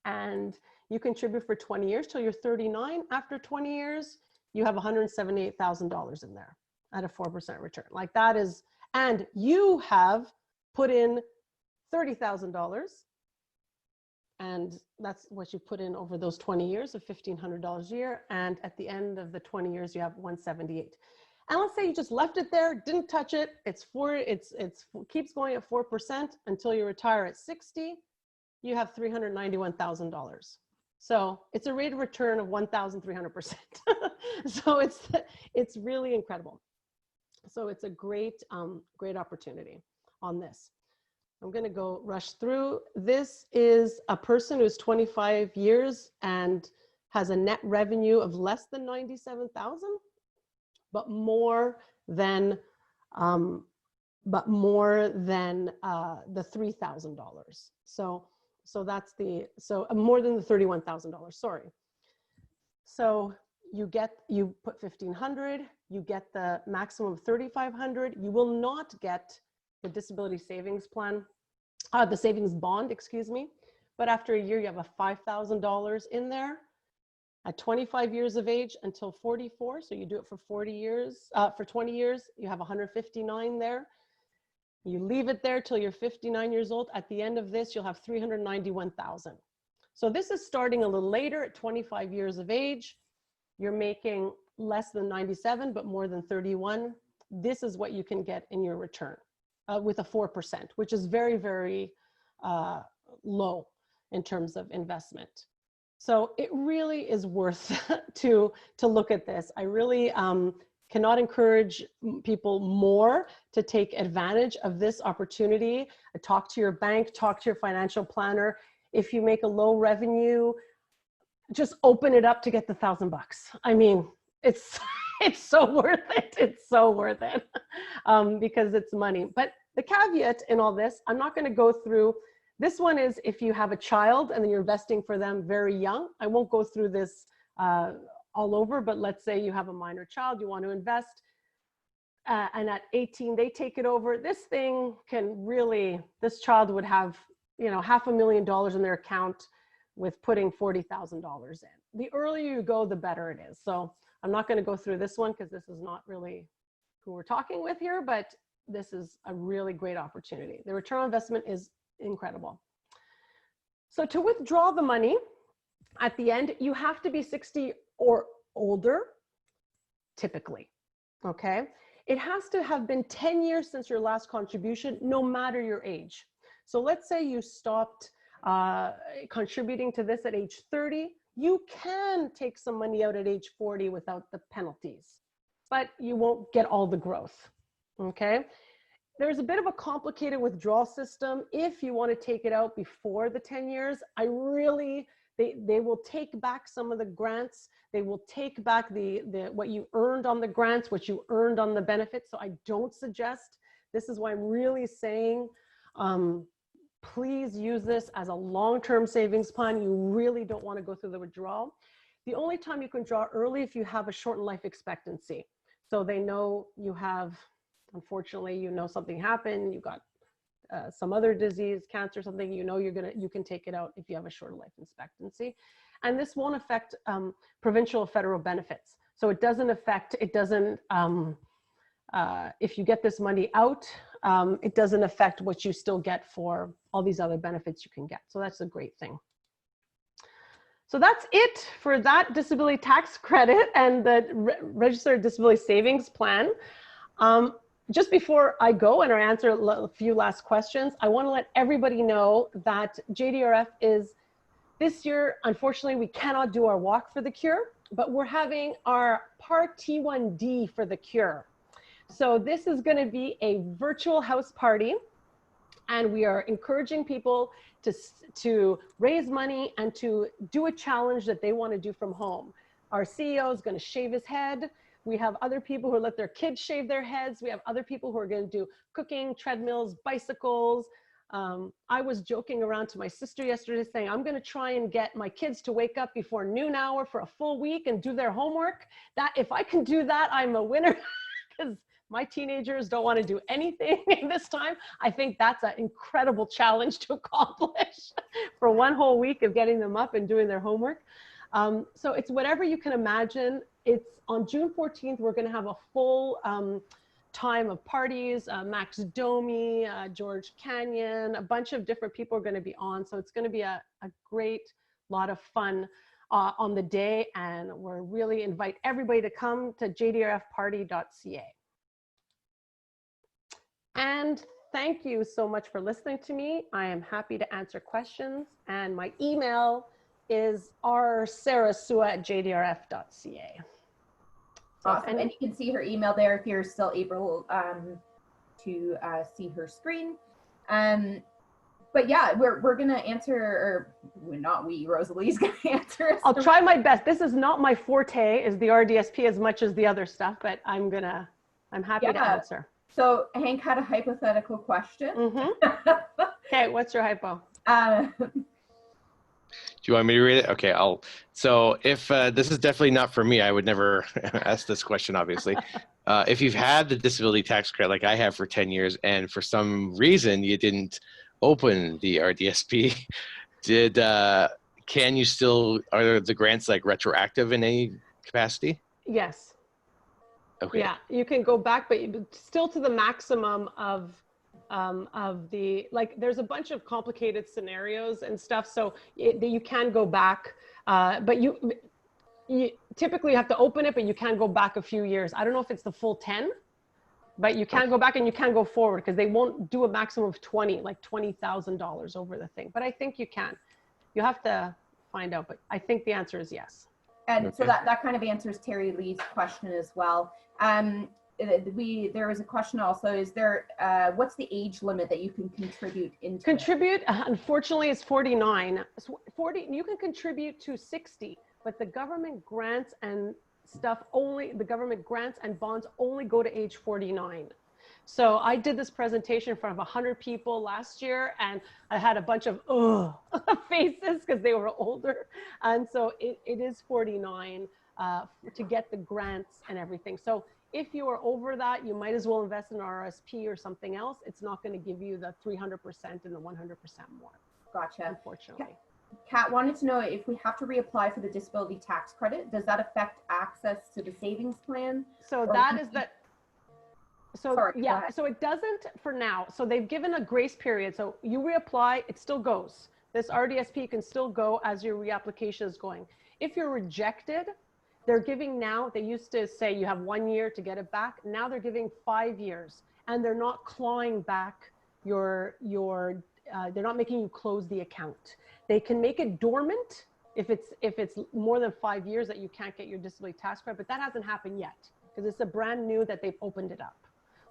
And you contribute for 20 years till you're 39. After 20 years, you have $178,000 in there at a 4% return. Like that is, and you have put in $30,000, and that's what you put in over those 20 years of $1,500 a year. And at the end of the 20 years, you have 178. And let's say you just left it there, didn't touch it. It keeps going at 4% until you retire at 60. You have $391,000. So it's a rate of return of 1,300%. So it's really incredible. So it's a great opportunity on this. I'm going to go rush through. This is a person who's 25 years and has a net revenue of less than 97,000, but more than the $3,000. So that's more than the $31,000. Sorry. So you put 1,500. You get the maximum of 3,500. You will not get the disability savings plan, the savings bond, excuse me. But after a year, you have a $5,000 in there at 25 years of age until 44. So you do it for 40 years, for 20 years, you have 159 there. You leave it there till you're 59 years old. At the end of this, you'll have 391,000. So this is starting a little later at 25 years of age. You're making less than 97, but more than 31. This is what you can get in your return with a 4%, which is very, very low in terms of investment. So it really is worth to look at this. I really cannot encourage people more to take advantage of this opportunity. Talk to your bank, talk to your financial planner. If you make a low revenue, just open it up to get the $1,000 bucks. I mean, it's so worth it. It's so worth it because it's money. But the caveat in all this, I'm not going to go through. This one is if you have a child and then you're investing for them very young. I won't go through this all over, but let's say you have a minor child, you want to invest, and at 18, they take it over. This thing can really, this child would have, you know, $500,000 in their account with putting $40,000 in. The earlier you go, the better it is. So I'm not going to go through this one because this is not really who we're talking with here, but this is a really great opportunity. The return on investment is incredible. So to withdraw the money at the end, you have to be 60 or older, typically, okay? It has to have been 10 years since your last contribution, no matter your age. So let's say you stopped contributing to this at age 30, you can take some money out at age 40 without the penalties, but you won't get all the growth, okay? There's a bit of a complicated withdrawal system. If you want to take it out before the 10 years, they will take back some of the grants. They will take back what you earned on the grants, what you earned on the benefits. So I don't suggest, this is why I'm really saying, please use this as a long-term savings plan. You really don't want to go through the withdrawal. The only time you can draw early if you have a shortened life expectancy. So they know you have, unfortunately, you know something happened, you got some other disease, cancer, something, you know you can take it out if you have a shorter life expectancy. And this won't affect provincial or federal benefits. So it doesn't affect, if you get this money out, it doesn't affect what you still get for all these other benefits you can get. So that's a great thing. So that's it for that disability tax credit and the registered disability savings plan. Just before I go and I answer a few last questions, I want to let everybody know that JDRF is, this year, unfortunately, we cannot do our Walk for the Cure. but we're having our Part T1D for the cure. So this is going to be a virtual house party, and we are encouraging people to raise money and to do a challenge that they want to do from home. Our CEO is going to shave his head. We have other people who let their kids shave their heads. We have other people who are going to do cooking, treadmills, bicycles. I was joking around to my sister yesterday saying, I'm going to try and get my kids to wake up before noon hour for a full week and do their homework. That if I can do that, I'm a winner, because my teenagers don't want to do anything this time. I think that's an incredible challenge to accomplish for one whole week of getting them up and doing their homework. So it's whatever you can imagine. It's on June 14th, we're going to have a full time of parties. Max Domi, George Canyon, a bunch of different people are going to be on. So it's going to be a great lot of fun on the day. And we're really invite everybody to come to jdrfparty.ca. And thank you so much for listening to me. I am happy to answer questions. And my email is rsarasua@jdrf.ca. Awesome. And you can see her email there if you're still able to see her screen. But yeah, we're going to answer, or not we, Rosalie's going to answer. I'll try my best. This is not my forte, is the RDSP as much as the other stuff, but I'm happy to answer. So Hank had a hypothetical question. Okay, what's your hypo? Do you want me to read it? Okay, so if this is definitely not for me, I would never ask this question, obviously. If you've had the disability tax credit like I have for 10 years, and for some reason you didn't open the RDSP, can you still, are the grants like retroactive in any capacity? Yes. Okay. Yeah, you can go back, but still to the maximum of the, like, there's a bunch of complicated scenarios and stuff, so you can go back, but you typically have to open it, but you can go back a few years. I don't know if it's the full 10, but you can go back and you can go forward, because they won't do a maximum of 20, like $20,000 over the thing. But I think you can. You have to find out, but I think the answer is yes. And so that kind of answers Terry Lee's question as well. There was a question also, is there, what's the age limit that you can contribute into Contribute, unfortunately, is 49. 40, you can contribute to 60, but the government grants and stuff only, the government grants and bonds only go to age 49. So I did this presentation in front of 100 people last year, and I had a bunch of faces because they were older. And so it is 49 to get the grants and everything. So if you are over that, you might as well invest in RSP or something else. It's not going to give you the 300% and the 100% more. Gotcha. Unfortunately. Kat wanted to know if we have to reapply for the disability tax credit, does that affect access to the savings plan? So that is that. So Sorry, yeah, so it doesn't for now. So they've given a grace period. So you reapply, it still goes. This RDSP can still go as your reapplication is going. If you're rejected, they're giving now, they used to say you have 1 year to get it back. Now they're giving 5 years, and they're not clawing back they're not making you close the account. They can make it dormant if it's more than 5 years that you can't get your disability tax credit, but that hasn't happened yet because it's a brand new that they've opened it up.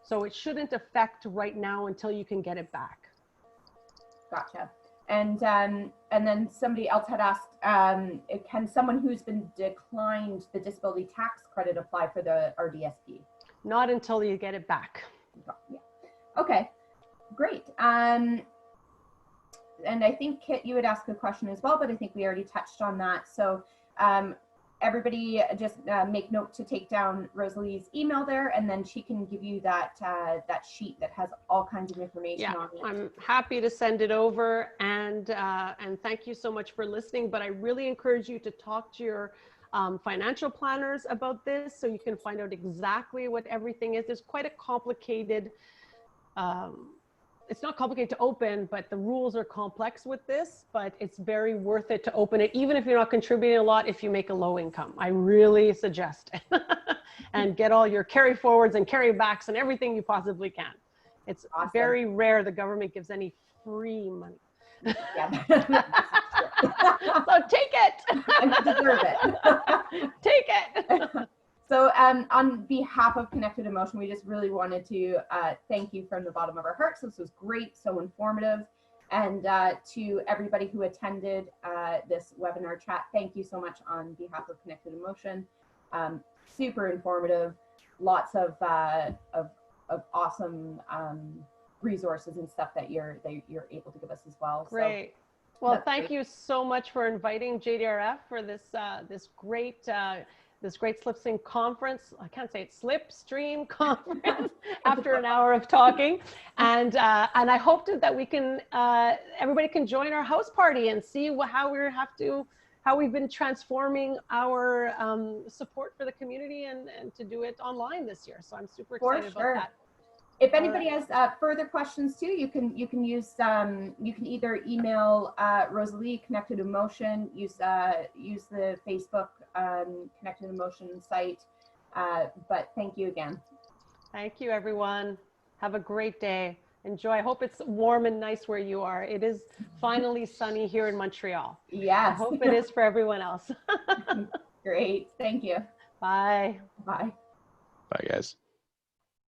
So it shouldn't affect right now until you can get it back. Gotcha. And then somebody else had asked, can someone who's been declined the disability tax credit apply for the RDSP? Not until you get it back. Yeah. Okay, great. And I think, Kit, you had asked a question as well, but I think we already touched on that. So everybody just make note to take down Rosalie's email there, and then she can give you that that sheet that has all kinds of information on it. I'm happy to send it over, and thank you so much for listening. But I really encourage you to talk to your financial planners about this, so you can find out exactly what everything is. There's quite a complicated. It's not complicated to open, but the rules are complex with this, but it's very worth it to open it, even if you're not contributing a lot, if you make a low income. I really suggest it. And get all your carry forwards and carry backs and everything you possibly can. It's awesome. Very rare the government gives any free money. Yeah. So take it. And you deserve it. Take it. So on behalf of Connected Emotion, we just really wanted to thank you from the bottom of our hearts. This was great, so informative. And to everybody who attended this webinar chat, thank you so much on behalf of Connected Emotion. Super informative, lots of awesome resources and stuff that you're able to give us as well. Great. So, well, thank you so much for inviting JDRF for this this great Slipstream conference. I can't say it, Slipstream conference after an hour of talking. And I hope that we can, everybody can join our house party and see how we've been transforming our support for the community and to do it online this year. So I'm super excited about that. If anybody has further questions too, you can use you can either email Rosalie Connected Emotion, use the Facebook Connected Emotion site. But thank you again. Thank you, everyone. Have a great day. Enjoy. I hope it's warm and nice where you are. It is finally sunny here in Montreal. Yes. I hope it is for everyone else. Great. Thank you. Bye. Bye. Bye, guys.